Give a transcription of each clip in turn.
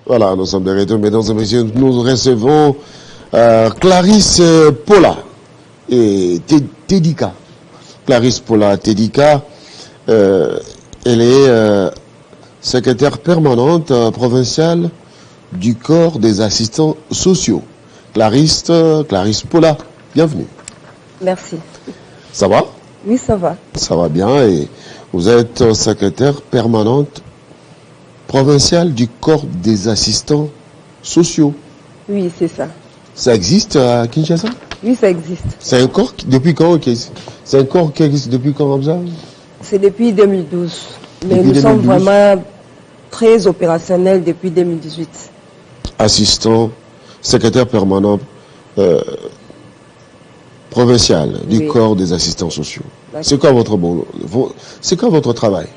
Voilà, nous sommes de retour, mesdames et messieurs. Nous recevons Clarisse Paula et Tedika. Clarisse Paula Tedika, elle est secrétaire permanente provinciale du corps des assistants sociaux. Clarisse Paula, bienvenue. Merci. Ça va? Oui, ça va. Ça va bien et vous êtes secrétaire permanente provinciale du corps des assistants sociaux. Oui, c'est ça. Ça existe à Kinshasa? Oui, ça existe. C'est un corps depuis quand? C'est un corps qui existe depuis quand comme ça? C'est depuis 2012. Mais Depuis nous 2012. sommes vraiment très opérationnels depuis 2018. Assistant, secrétaire permanent provincial du Oui. corps des assistants sociaux. D'accord. C'est quoi votre c'est quoi votre travail?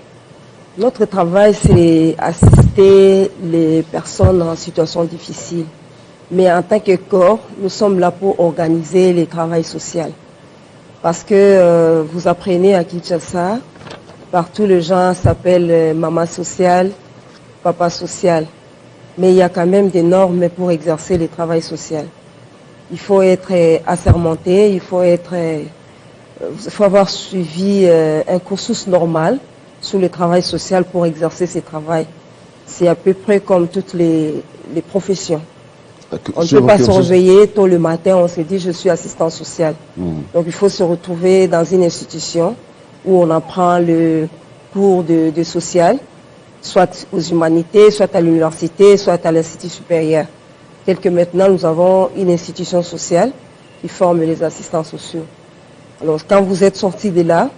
Notre travail, c'est assister les personnes en situation difficile. Mais en tant que corps, nous sommes là pour organiser les travails sociaux. Parce que vous apprenez à Kinshasa, partout les gens s'appellent maman sociale, papa social. Mais il y a quand même des normes pour exercer le travail social. Il faut être assermenté, il faut avoir suivi un cursus normal sur le travail social pour exercer ce travail. C'est à peu près comme toutes les professions. On ne peut pas se réveiller tôt le matin, on se dit je suis assistant social. Donc il faut se retrouver dans une institution où on apprend le cours de social, soit aux humanités, soit à l'université, soit à l'institut supérieur. Tel que maintenant nous avons une institution sociale qui forme les assistants sociaux. Alors quand vous êtes sorti de là,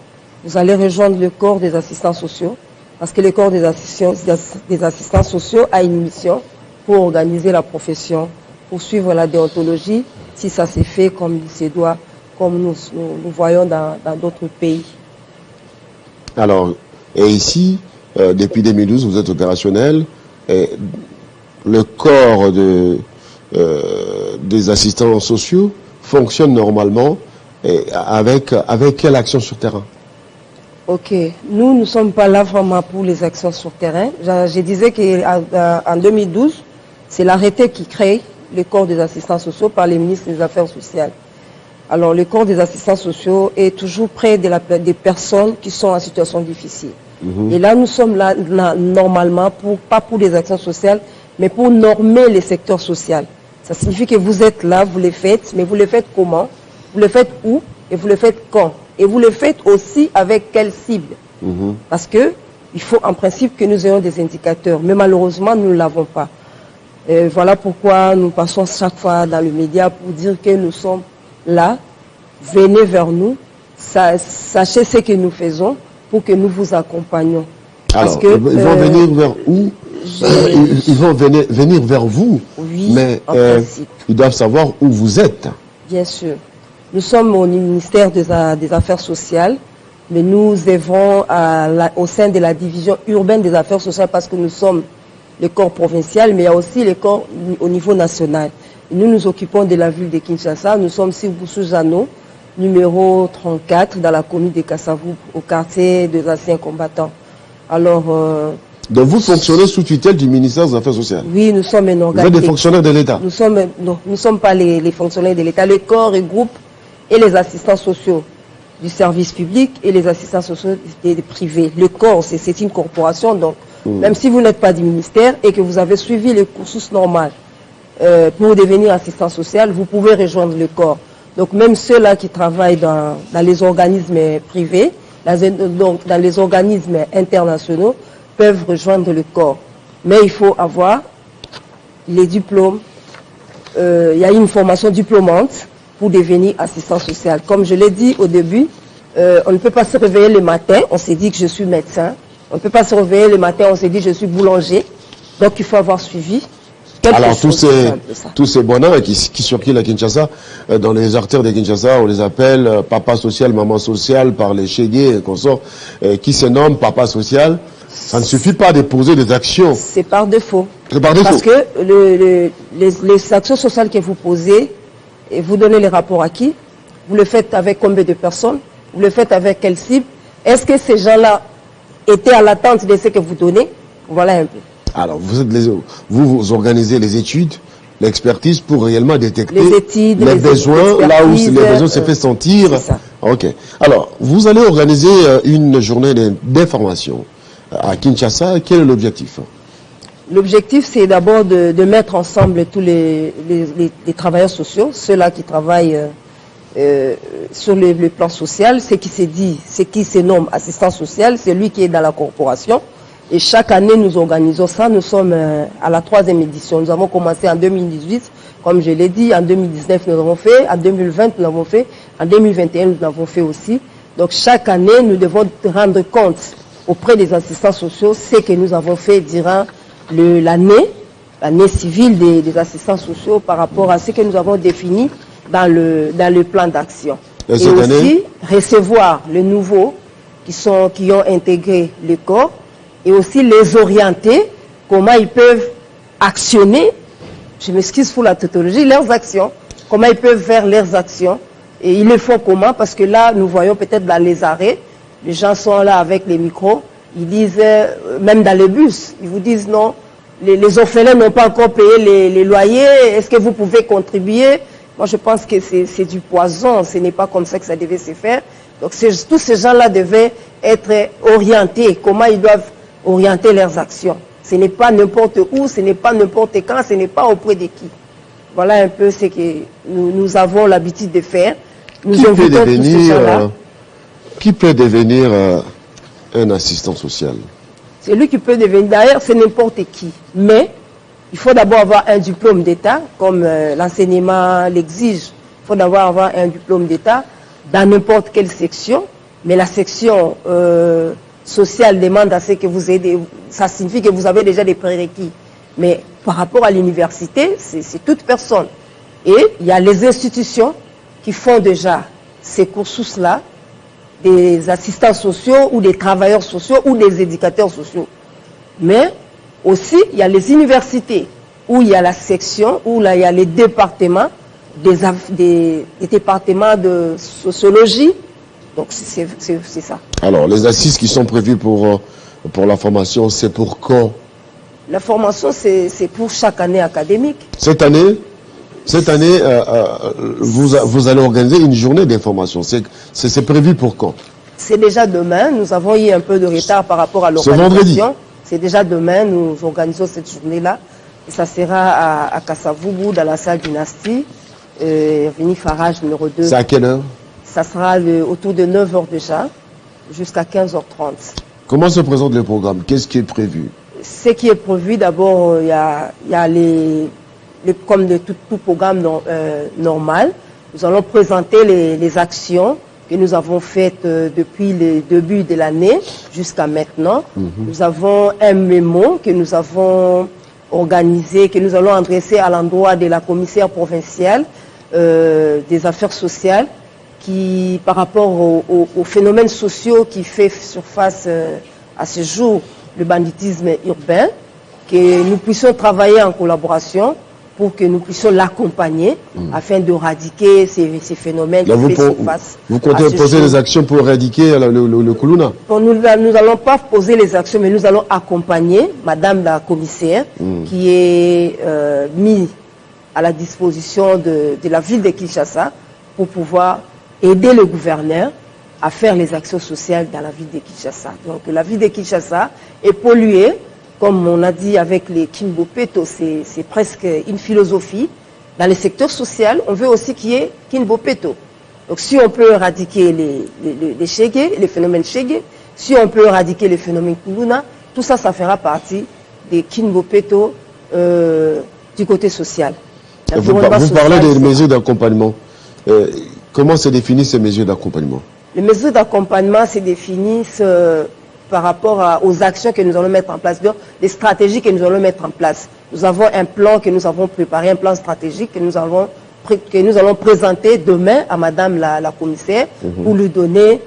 vous allez rejoindre le corps des assistants sociaux, parce que le corps des assistants sociaux a une mission pour organiser la profession, pour suivre la déontologie, si ça s'est fait comme il se doit, comme nous voyons dans d'autres pays. Alors, et ici, depuis 2012, vous êtes opérationnel. Et le corps des assistants sociaux fonctionne normalement et avec quelle action sur terrain? Ok, nous ne sommes pas là vraiment pour les actions sur terrain. Je disais qu'en 2012, c'est l'arrêté qui crée le corps des assistants sociaux par les ministres des Affaires sociales. Alors le corps des assistants sociaux est toujours près des personnes qui sont en situation difficile. Et là, nous sommes là normalement, pas pour les actions sociales, mais pour normer les secteurs sociaux. Ça signifie que vous êtes là, vous les faites, mais vous les faites comment? Vous le faites où? Et vous le faites quand? Et vous le faites aussi avec quelle cible? Parce que il faut en principe que nous ayons des indicateurs, mais malheureusement, nous ne l'avons pas. Et voilà pourquoi nous passons chaque fois dans le média pour dire que nous sommes là, venez vers nous, sachez ce que nous faisons pour que nous vous accompagnions. Alors, que, ils vont venir vers où? Ils vont venir vers vous, oui, mais en principe. Ils doivent savoir où vous êtes. Bien sûr. Nous sommes au ministère des Affaires sociales, mais nous œuvrons au sein de la division urbaine des affaires sociales parce que nous sommes le corps provincial, mais il y a aussi le corps au niveau national. Et nous nous occupons de la ville de Kinshasa. Nous sommes sur Boussou-Zano, numéro 34, dans la commune de Kassavou, au quartier des anciens combattants. Alors... Donc vous fonctionnez sous tutelle du ministère des Affaires sociales? Oui, nous sommes un organisme. Vous êtes des fonctionnaires de l'État? Non, nous ne sommes pas les fonctionnaires de l'État. Le corps regroupe et les assistants sociaux du service public et les assistants sociaux des privés. Le corps, c'est une corporation, donc même si vous n'êtes pas du ministère et que vous avez suivi le cursus normal pour devenir assistant social, vous pouvez rejoindre le corps. Donc même ceux-là qui travaillent dans les organismes privés, dans les organismes internationaux, peuvent rejoindre le corps. Mais il faut avoir les diplômes. Il y a une formation diplômante pour devenir assistant social. Comme je l'ai dit au début, on ne peut pas se réveiller le matin, on s'est dit que je suis médecin. On ne peut pas se réveiller le matin, on s'est dit que je suis boulanger. Donc il faut avoir suivi. Alors tous ces bonheurs qui circulent à Kinshasa, dans les artères de Kinshasa, on les appelle papa social, maman social, par les chégués et consorts, qui se nomment papa social. Ça ne suffit pas de poser des actions. C'est par défaut. C'est par défaut. Parce que les actions sociales que vous posez, et vous donnez les rapports à qui? Vous le faites avec combien de personnes? Vous le faites avec quelle cible? Est-ce que ces gens-là étaient à l'attente de ce que vous donnez? Voilà un peu. Alors, vous organisez les études, l'expertise pour réellement détecter les besoins, là où les besoins se fait sentir. Ok. Alors, vous allez organiser une journée d'information à Kinshasa. Quel est l'objectif? L'objectif, c'est d'abord de mettre ensemble tous les travailleurs sociaux, ceux-là qui travaillent sur le plan social, ce qui se dit, ce qui se nomme assistant social, c'est lui qui est dans la corporation. Et chaque année, nous organisons ça. Nous sommes à la 3e édition. Nous avons commencé en 2018, comme je l'ai dit. En 2019, nous l'avons fait. En 2020, nous l'avons fait. En 2021, nous l'avons fait aussi. Donc, chaque année, nous devons rendre compte auprès des assistants sociaux ce que nous avons fait durant l'année civile des assistants sociaux par rapport à ce que nous avons défini dans le plan d'action. Et aussi, recevoir les nouveaux qui ont intégré le corps, et aussi les orienter, comment ils peuvent actionner, je m'excuse pour la tautologie, leurs actions, comment ils peuvent faire leurs actions, et ils le font comment, parce que là, nous voyons peut-être dans les arrêts, les gens sont là avec les micros, ils disent, même dans les bus, ils vous disent non, les orphelins n'ont pas encore payé les loyers, est-ce que vous pouvez contribuer? Moi, je pense que c'est du poison, ce n'est pas comme ça que ça devait se faire. Donc, tous ces gens-là devaient être orientés, comment ils doivent orienter leurs actions. Ce n'est pas n'importe où, ce n'est pas n'importe quand, ce n'est pas auprès de qui. Voilà un peu ce que nous avons l'habitude de faire. Qui peut devenir un assistant social? C'est lui qui peut devenir, d'ailleurs, c'est n'importe qui. Mais il faut d'abord avoir un diplôme d'État, comme l'enseignement l'exige. Il faut d'abord avoir un diplôme d'État dans n'importe quelle section. Mais la section sociale demande à ce que vous ayez ça signifie que vous avez déjà des prérequis. Mais par rapport à l'université, c'est toute personne. Et il y a les institutions qui font déjà ces cursus-là, des assistants sociaux ou des travailleurs sociaux ou des éducateurs sociaux. Mais aussi, il y a les universités où il y a la section, où là, il y a les départements, des départements de sociologie. Donc, c'est ça. Alors, les assises qui sont prévues pour la formation, c'est pour quand? La formation, c'est pour chaque année académique. Cette année, vous allez organiser une journée d'information. C'est prévu pour quand? C'est déjà demain. Nous avons eu un peu de retard par rapport à l'organisation. C'est déjà demain, nous organisons cette journée-là. Et ça sera à Kasavubu, dans la salle Dynastie, Avenue Farage numéro 2. C'est à quelle heure? Ça sera autour de 9h déjà, jusqu'à 15h30. Comment se présente le programme? Qu'est-ce qui est prévu? Ce qui est prévu, d'abord, il y a comme de tout programme normal. Nous allons présenter les actions que nous avons faites depuis le début de l'année jusqu'à maintenant. Nous avons un mémo que nous avons organisé, que nous allons adresser à l'endroit de la commissaire provinciale des affaires sociales, qui, par rapport aux phénomènes sociaux qui fait surface à ce jour, le banditisme urbain, que nous puissions travailler en collaboration pour que nous puissions l'accompagner afin d'éradiquer ces phénomènes qui fait surface. Vous comptez poser des actions pour éradiquer le Kuluna? Nous n'allons pas poser les actions, mais nous allons accompagner Madame la commissaire qui est mise à la disposition de la ville de Kinshasa pour pouvoir aider le gouverneur à faire les actions sociales dans la ville de Kinshasa. Donc la ville de Kinshasa est polluée, comme on a dit avec les Kinbopeto, c'est presque une philosophie. Dans le secteur social, on veut aussi qu'il y ait Kinbopeto. Donc si on peut éradiquer les Shege, les phénomènes Shege, si on peut éradiquer les phénomènes Kuluna, tout ça, ça fera partie des Kinbopeto du côté social. Vous parlez des mesures d'accompagnement. Comment se définissent ces mesures d'accompagnement? Les mesures d'accompagnement se définissent par rapport aux actions que nous allons mettre en place, les stratégies que nous allons mettre en place. Nous avons un plan que nous avons préparé, un plan stratégique que nous allons présenter demain à Madame la commissaire pour lui donner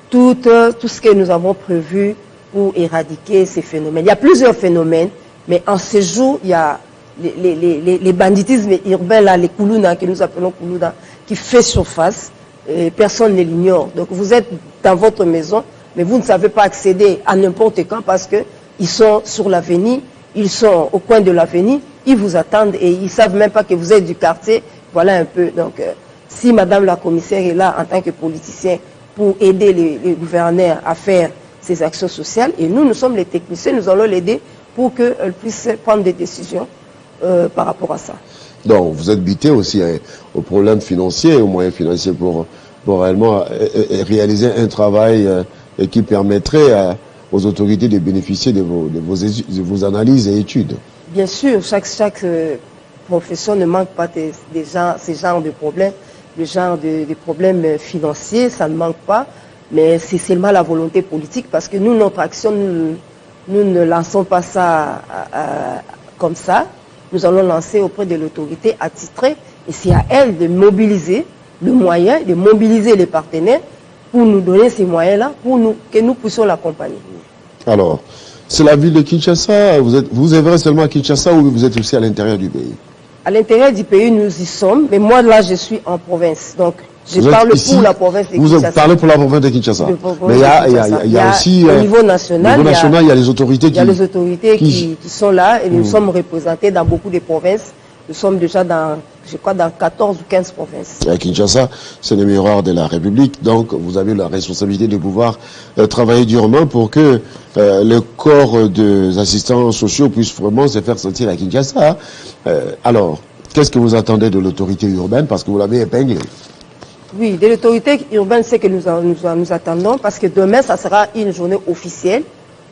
tout ce que nous avons prévu pour éradiquer ces phénomènes. Il y a plusieurs phénomènes, mais en ce jour, il y a les banditismes urbains, là, les Kuluna, que nous appelons Kuluna, qui fait surface. Personne ne l'ignore. Donc vous êtes dans votre maison, mais vous ne savez pas accéder à n'importe quand parce qu'ils sont sur l'avenue Ils sont au coin de l'avenue, ils vous attendent et ils ne savent même pas que vous êtes du quartier. Voilà un peu. Donc, si Madame la commissaire est là en tant que politicien pour aider les gouverneurs à faire ces actions sociales, et nous sommes les techniciens, nous allons l'aider pour qu'elle puisse prendre des décisions par rapport à ça. Donc, vous êtes buté aussi aux problèmes financiers, aux moyens financiers pour réellement réaliser un travail qui permettrait aux autorités de bénéficier de vos analyses et études. Bien sûr, chaque profession ne manque pas ces genres de problèmes. Le genre de problèmes financiers, ça ne manque pas, mais c'est seulement la volonté politique parce que nous, notre action, nous ne lançons pas ça comme ça. Nous allons lancer auprès de l'autorité attitrée et c'est à elle de mobiliser le moyen, de mobiliser les partenaires pour nous donner ces moyens-là, que nous puissions l'accompagner. Alors, c'est la ville de Kinshasa, vous œuvrez seulement à Kinshasa ou vous êtes aussi à l'intérieur du pays? À l'intérieur du pays, nous y sommes, mais moi là, je suis en province, donc je parle pour la province de Kinshasa. Vous parlez pour la province de Kinshasa. Mais il y a aussi, au niveau national, il y a les autorités qui sont là et nous sommes représentés dans beaucoup de provinces. Nous sommes déjà dans, je crois, dans 14 ou 15 provinces. À Kinshasa, c'est le miroir de la République, donc vous avez la responsabilité de pouvoir travailler durement pour que le corps des assistants sociaux puisse vraiment se faire sentir à Kinshasa. Alors, qu'est-ce que vous attendez de l'autorité urbaine, parce que vous l'avez épinglé? Oui, de l'autorité urbaine, c'est que nous attendons, parce que demain, ça sera une journée officielle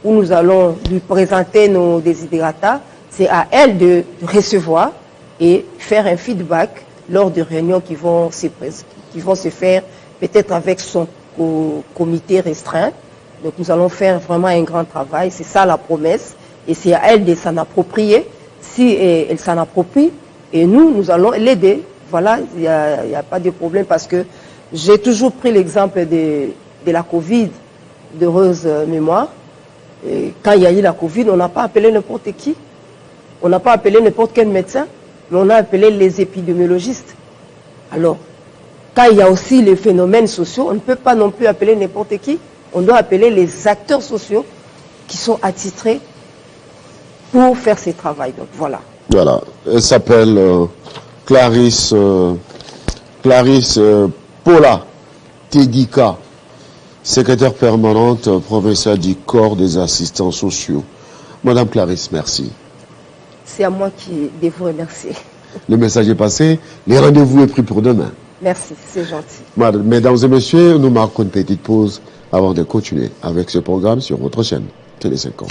où nous allons lui présenter nos desiderata. C'est à elle de recevoir et faire un feedback lors de réunions qui vont se faire peut-être avec son comité restreint. Donc nous allons faire vraiment un grand travail, c'est ça la promesse, et c'est à elle de s'en approprier. Si elle s'en approprie, et nous allons l'aider. Voilà, il n'y a pas de problème parce que j'ai toujours pris l'exemple de la Covid, d'heureuse mémoire. Et quand il y a eu la Covid, on n'a pas appelé n'importe qui, on n'a pas appelé n'importe quel médecin, mais on a appelé les épidémiologistes. Alors, quand il y a aussi les phénomènes sociaux, on ne peut pas non plus appeler n'importe qui. On doit appeler les acteurs sociaux qui sont attitrés pour faire ce travail. Donc voilà. Voilà. Elle s'appelle Clarisse Paula Tegika, secrétaire permanente provinciale du corps des assistants sociaux. Madame Clarisse, merci. C'est à moi de vous remercier. Le message est passé, les rendez-vous est pris pour demain. Merci, c'est gentil. Mesdames et messieurs, nous marquons une petite pause avant de continuer avec ce programme sur votre chaîne Télé 50.